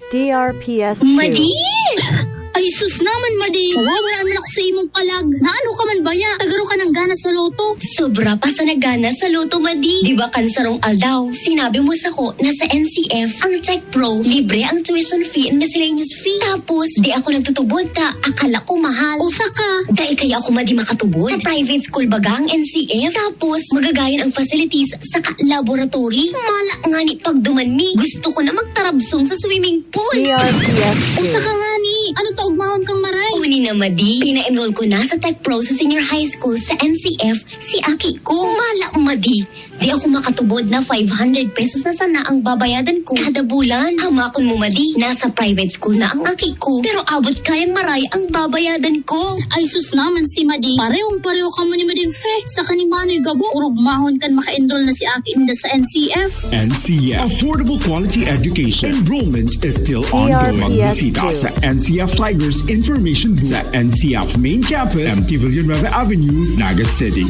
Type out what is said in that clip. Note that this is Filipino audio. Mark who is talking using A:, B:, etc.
A: DRPS2.
B: Madi! Ay sus naman, Madi! Mawawalaan man ako sa imong palag. Naano ka man baya? Tagaro ka ng gana sa loto. Sobra pa sa nagana sa loto, Madi. Di ba kansarong aldaw? Sinabi mo sa ko na sa NCF, ang Tech Pro, libre ang tuition fee and miscellaneous fee. Tapos, di ako nagtutubod ta. Akala ko mahal. O saka, dahil kaya ako Madi makatubod. Sa private school baga ang NCF. Tapos, magagayon ang facilities sa laboratory. Mala nga ni pagduman mi. Gusto ko na magtarabsong sa swimming pool.
A: DRPS2.
B: O saka nga ni, ano ta ugmahon kang maray? Uni na, Madi. Pina-enroll ko na sa Tech Pro sa senior high school sa NCF si Aki ko. Mala, Madi. Di ako makatubod na 500 pesos na sana ang babayadan ko kada bulan. Hamakon mo, Madi. Nasa private school na ang Aki ko. Pero abot kayang maray ang babayadan ko. Ay sus naman si Madi. Parehong-pareho ka mo ni Mading Fe. Sa kanimano'y gabo. Urugmahon kan maka-enroll na si Aki inda sa NCF.
C: NCF. Affordable quality education. Enrollment is still ongoing. Magbisita sa NCF Tigers Information Booth sa NCF Main Campus, MT Villanueva Avenue, Naga City.